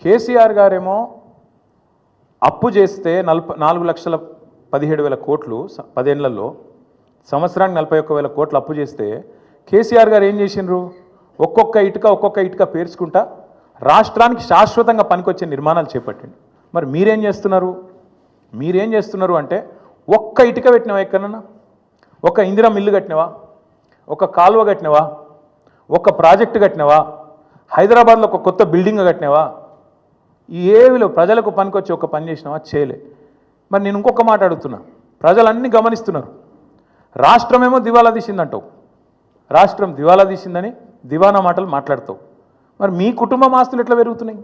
కేసీఆర్ గారేమో అప్పు చేస్తే 4,17,000 కోట్లు 10 ఏళ్లలో సంవత్సరానికి 41,000 కోట్లు అప్పు చేస్తే కేసీఆర్ గారు ఏం చేసిండ్రు? ఒక్కొక్క ఇటుక పేర్చుకుంటా రాష్ట్రానికి శాశ్వతంగా పనికొచ్చే నిర్మాణాలు చేపట్టిండు. మరి మీరేం చేస్తున్నారు అంటే ఒక్క ఇటుక పెట్టినవా? ఎక్కడన్నా ఒక ఇందిరా మిల్లు కట్టినవా? ఒక కాలువ కట్టినవా? ఒక ప్రాజెక్టు కట్టినవా? హైదరాబాద్లో ఒక కొత్త బిల్డింగ్ కట్టినవా? ఏవిలో ప్రజలకు పనికొచ్చి ఒక పని చేసినావా? చేయలే. మరి నేను ఇంకొక మాట అడుగుతున్నా, ప్రజలన్నీ గమనిస్తున్నారు. రాష్ట్రమేమో దివాలా తీసిందంటావు, రాష్ట్రం దివాలా తీసిందని దివానా మాటలు మాట్లాడతావు. మరి మీ కుటుంబం ఆస్తులు ఎట్లా పెరుగుతున్నాయి?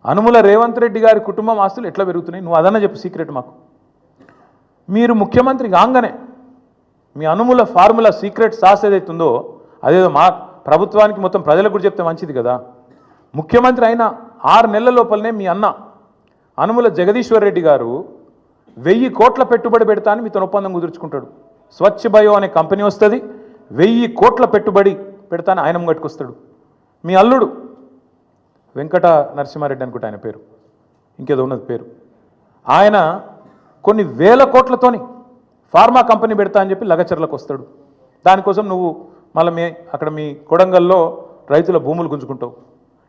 అనుముల రేవంత్ రెడ్డి గారి కుటుంబం ఆస్తులు ఎట్లా పెరుగుతున్నాయి? నువ్వు అదన్నా చెప్పు, సీక్రెట్ మాకు. మీరు ముఖ్యమంత్రి కాగానే మీ అనుముల ఫార్ములా సీక్రెట్ సాస్ ఏదైతుందో అదేదో మా ప్రభుత్వానికి మొత్తం ప్రజలకు కూడా చెప్తే మంచిది కదా. ముఖ్యమంత్రి అయిన 6 నెలల లోపలనే మీ అన్న అనుముల జగదీశ్వర్ రెడ్డి గారు 1000 కోట్ల పెట్టుబడి పెడతా అని మీతో ఒప్పందం కుదుర్చుకుంటాడు. స్వచ్ఛ బయో అనే కంపెనీ వస్తుంది, 1000 కోట్ల పెట్టుబడి పెడతా అని ఆయన కట్టుకొస్తాడు. మీ అల్లుడు వెంకట నరసింహారెడ్డి అనుకుంటే ఆయన పేరు, ఇంకేదో ఉన్నది పేరు, ఆయన కొన్ని వేల కోట్లతోని ఫార్మా కంపెనీ పెడతా అని చెప్పి లగచర్లకు వస్తాడు. దానికోసం నువ్వు మళ్ళీ అక్కడ మీ కొడంగల్లో రైతుల భూములు గుంజుకుంటావు.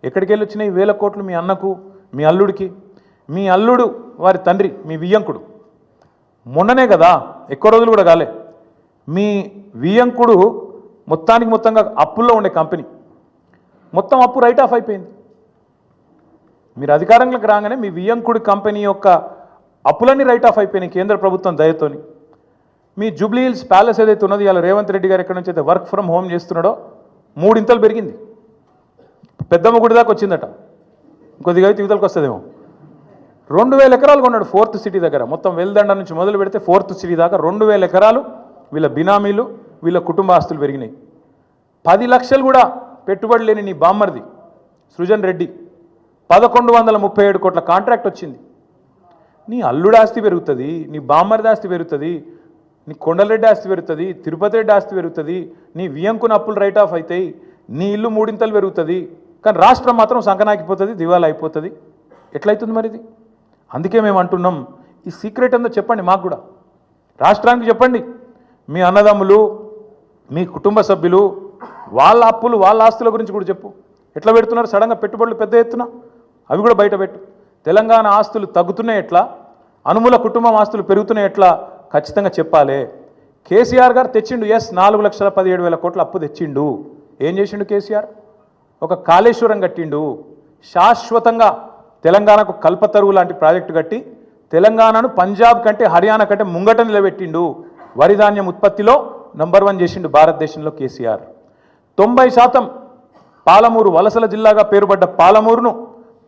ఎక్కడికి వెళ్ళి వచ్చినాయి వేల కోట్లు? మీ అన్నకు, మీ అల్లుడికి. మీ అల్లుడు వారి తండ్రి మీ వియ్యంకుడు మొన్ననే కదా, ఎక్కువ రోజులు కూడా కాలే, మీ వియ్యంకుడు మొత్తంగా అప్పుల్లో ఉండే కంపెనీ మొత్తం అప్పు రైట్ ఆఫ్ అయిపోయింది. మీరు అధికారంలోకి రాగానే మీ వియ్యంకుడి కంపెనీ యొక్క అప్పులన్నీ రైట్ ఆఫ్ అయిపోయినాయి కేంద్ర ప్రభుత్వం దయతోని. మీ జూబ్లీ హిల్స్ ప్యాలెస్ ఏదైతే ఉన్నది, ఇలా రేవంత్ రెడ్డి గారు ఎక్కడి నుంచి అయితే వర్క్ ఫ్రమ్ హోమ్ చేస్తున్నాడో 3 ఇంతలు పెరిగింది. పెద్దమ్మ గుడి దాకా వచ్చిందట, కొద్దిగా అయితే యువతలకు వస్తుందేమో. 2,000 ఎకరాలు కొన్నాడు 4th సిటీ దగ్గర. మొత్తం వెల్దండ నుంచి మొదలు పెడితే 4th సిటీ దాకా 2,000 ఎకరాలు వీళ్ళ బినామీలు, వీళ్ళ కుటుంబ ఆస్తులు పెరిగినాయి. 10 లక్షలు కూడా పెట్టుబడి లేని నీ బామ్మర్ది సృజన్ రెడ్డి 1,137 కోట్ల కాంట్రాక్ట్ వచ్చింది. నీ అల్లుడు ఆస్తి పెరుగుతుంది, నీ బామ్మర్ది ఆస్తి పెరుగుతుంది, నీ కొండలరెడ్డి ఆస్తి పెరుగుతుంది, తిరుపతి రెడ్డి ఆస్తి పెరుగుతుంది, నీ వియంకున అప్పులు రైట్ ఆఫ్ అవుతాయి, నీ ఇల్లు 3 ఇంతలు పెరుగుతుంది. కానీ రాష్ట్రం మాత్రం సంకనాకిపోతుంది, దివాలా అయిపోతుంది. ఎట్లయితుంది మరి ఇది? అందుకే మేము అంటున్నాం, ఈ సీక్రెట్ అంతా చెప్పండి మాకు కూడా, రాష్ట్రానికి చెప్పండి. మీ అన్నదమ్ములు, మీ కుటుంబ సభ్యులు, వాళ్ళ అప్పులు, వాళ్ళ ఆస్తుల గురించి కూడా చెప్పు. ఎట్లా పెడుతున్నారు సడన్గా పెట్టుబడులు పెద్ద ఎత్తున? అవి కూడా బయట పెట్టు. తెలంగాణ ఆస్తులు తగ్గుతున్నాయి ఎట్లా, అనుముల కుటుంబం ఆస్తులు పెరుగుతున్నాయి ఎట్లా ఖచ్చితంగా చెప్పాలి. కేసీఆర్ గారు తెచ్చిండు, 4,17,000 కోట్ల అప్పు తెచ్చిండు. ఏం చేసిండు కేసీఆర్? ఒక కాళేశ్వరం కట్టిండు, శాశ్వతంగా తెలంగాణకు కల్పతరువు లాంటి ప్రాజెక్టు కట్టి తెలంగాణను పంజాబ్ కంటే హర్యానా కంటే ముంగట నిలబెట్టిండు. వరి ధాన్యం ఉత్పత్తిలో నంబర్ 1 చేసిండు భారతదేశంలో కేసీఆర్. 90% పాలమూరు వలసల జిల్లాగా పేరుపడ్డ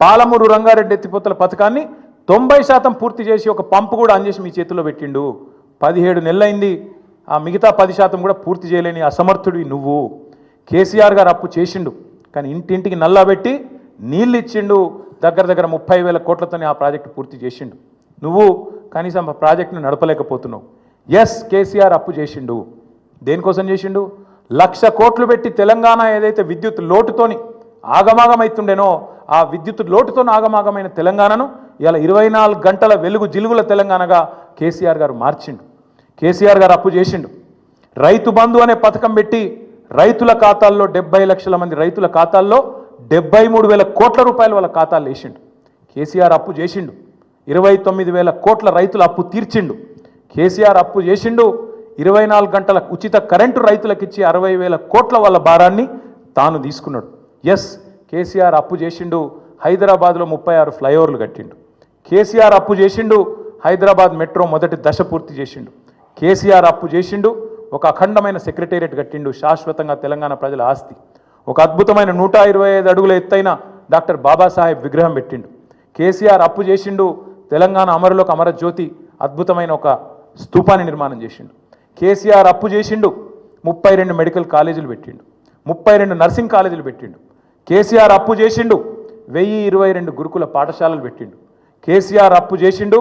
పాలమూరు రంగారెడ్డి ఎత్తిపోతల పథకాన్ని 90% పూర్తి చేసి ఒక పంపు కూడా ఆన్ చేసి మీ చేతుల్లో పెట్టిండు. 17 నెలలైంది, ఆ మిగతా 10% కూడా పూర్తి చేయలేని అసమర్థుడివి నువ్వు. కేసీఆర్ గారు అప్పు చేసిండు, కానీ ఇంటింటికి నల్లా పెట్టి నీళ్ళు ఇచ్చిండు. దగ్గర 30,000 కోట్లతోనే ఆ ప్రాజెక్టు పూర్తి చేసిండు. నువ్వు కనీసం ఆ ప్రాజెక్టును నడపలేకపోతున్నావు. కేసీఆర్ అప్పు చేసిండు. దేనికోసం చేసిండు? 1,00,000 కోట్లు పెట్టి తెలంగాణ ఏదైతే విద్యుత్ లోటుతోని ఆగమాగమైతుండేనో ఆ విద్యుత్ లోటుతో ఆగమాగమైన తెలంగాణను ఇలా 24 గంటల వెలుగు జిలుగుల తెలంగాణగా కేసీఆర్ గారు మార్చిండు. కేసీఆర్ గారు అప్పు చేసిండు. రైతు బంధు అనే పథకం పెట్టి రైతుల ఖాతాల్లో 70 లక్షల మంది రైతుల ఖాతాల్లో 73,000 కోట్ల రూపాయలు వాళ్ళ ఖాతాలు వేసిండు. కేసీఆర్ అప్పు చేసిండు. 29,000 కోట్ల రైతుల అప్పు తీర్చిండు. కేసీఆర్ అప్పు చేసిండు. 24 గంటల ఉచిత కరెంటు రైతులకు ఇచ్చి 60,000 కోట్ల వాళ్ళ భారాన్ని తాను తీసుకున్నాడు. కేసీఆర్ అప్పు చేసిండు. హైదరాబాద్లో 36 ఫ్లైఓవర్లు కట్టిండు. కేసీఆర్ అప్పు చేసిండు. హైదరాబాద్ మెట్రో మొదటి దశ పూర్తి చేసిండు. కేసీఆర్ అప్పు చేసిండు. ఒక అఖండమైన సెక్రటేరియట్ కట్టిండు, శాశ్వతంగా తెలంగాణ ప్రజల ఆస్తి. ఒక అద్భుతమైన 125 అడుగుల ఎత్తైన డాక్టర్ బాబాసాహెబ్ విగ్రహం పెట్టిండు. కేసీఆర్ అప్పు చేసిండు. తెలంగాణ అమరులకు అమరజ్యోతి అద్భుతమైన ఒక స్తూపాన్ని నిర్మాణం చేసిండు. కేసీఆర్ అప్పు చేసిండు. 32 మెడికల్ కాలేజీలు పెట్టిండు, 32 నర్సింగ్ కాలేజీలు పెట్టిండు. కేసీఆర్ అప్పు చేసిండు. 1022 గురుకుల పాఠశాలలు పెట్టిండు. కేసీఆర్ అప్పు చేసిండు.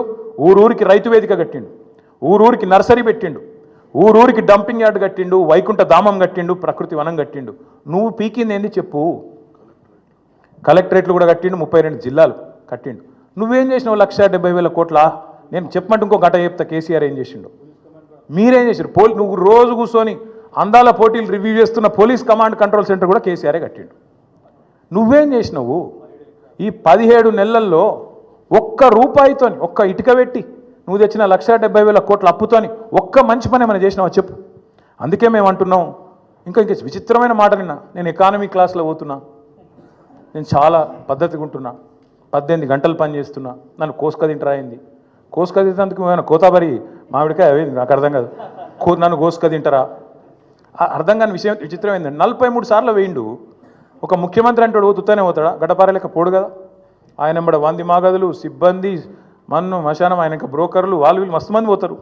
ఊరూరికి రైతు వేదిక కట్టిండు, ఊరూరికి నర్సరీ పెట్టిండు, ఊరూరికి డంపింగ్ యార్డ్ కట్టిండు, వైకుంఠ ధామం కట్టిండు, ప్రకృతి వనం కట్టిండు. నువ్వు పీకింది ఏంది చెప్పు? కలెక్టరేట్లు కూడా కట్టిండు, 32 జిల్లాలు కట్టిండు. నువ్వేం చేసినావు 1,70,000 కోట్ల? నేను చెప్పమంటే ఇంకో గంట చెప్తా కేసీఆర్ ఏం చేసిండు. మీరేం చేశారు? నువ్వు రోజు కూర్చొని అందాల పోటీలు రివ్యూ చేస్తున్న పోలీస్ కమాండ్ కంట్రోల్ సెంటర్ కూడా కేసీఆరే కట్టిండు. నువ్వేం చేసినావు? ఈ 17 నెలల్లో ఒక్క రూపాయితో ఒక్క ఇటుక పెట్టి నువ్వు తెచ్చిన 1,70,000 కోట్ల అప్పుతోని ఒక్క మంచి పని ఏమైనా చేసినావా చెప్పు. అందుకే మేము అంటున్నాం. ఇంకా విచిత్రమైన మాట నిన్న నేను ఎకానమీ క్లాస్లో పోతున్నా, నేను చాలా పద్ధతిగా ఉంటున్నా, 18 గంటలు పని చేస్తున్నా, నన్ను కోసుక తింటరా అయింది. కోసుక తింటేందుకు ఏమైనా కోతాబరి మామిడికాయ అవేది నాకు అర్థం కాదు. నన్ను కోసుక తింటారా అర్థం కాని విషయం. విచిత్రం ఏంటంటే 43 సార్లు వేయిండు. ఒక ముఖ్యమంత్రి అంటాడు తుత్తనే పోతాడా? గడపారలేక పోడు కదా. ఆయన ఎంబడ 100 మాగదులు, సిబ్బంది, మన్ను మశానం, ఆయన ఇంకా బ్రోకర్లు, వాళ్ళు వీళ్ళు మస్తు మంది పోతారు.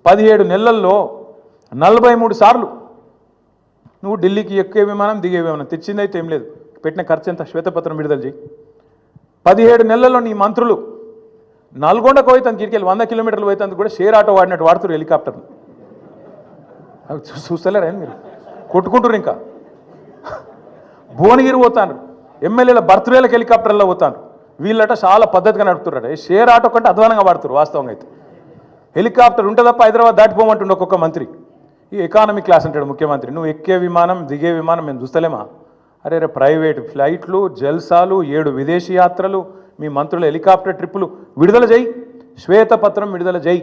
17 నెలల్లో 43 సార్లు నువ్వు ఢిల్లీకి ఎక్కే విమానం దిగే విమానం తెచ్చిందైతే ఏం లేదు. పెట్టిన ఖర్చు ఎంత? శ్వేతపత్రం విడుదల చేయి. 17 నెలల్లో నీ మంత్రులు నల్గొండకు పోయితే కిరికెళ్ళి 100 కిలోమీటర్లు పోయితే కూడా షేర్ ఆటో వాడినట్టు వాడుతారు హెలికాప్టర్ని. అవి చూస్తలేరా మీరు? కొట్టుకుంటారు. ఇంకా భువనగిరి పోతాను, ఎమ్మెల్యేల బర్త్డేలకు హెలికాప్టర్లో పోతాను. వీళ్ళట చాలా పద్ధతిగా నడుపుతున్నారట. షేర్ ఆటో కంటే అధ్వానంగా వాడుతారు వాస్తవంగా అయితే. హెలికాప్టర్ ఉంటే తప్ప హైదరాబాద్ దాటిపోమంటుండే ఒక్కొక్క మంత్రి. ఈ ఎకానమీ క్లాస్ అంటాడు ముఖ్యమంత్రి. నువ్వు ఎక్కే విమానం దిగే విమానం మేము చూస్తలేమా? అరే రే ప్రైవేట్ ఫ్లైట్లు, జల్సాలు, 7 విదేశీ యాత్రలు, మీ మంత్రుల హెలికాప్టర్ ట్రిప్పులు విడుదల చేయి, శ్వేతపత్రం విడుదల చేయి.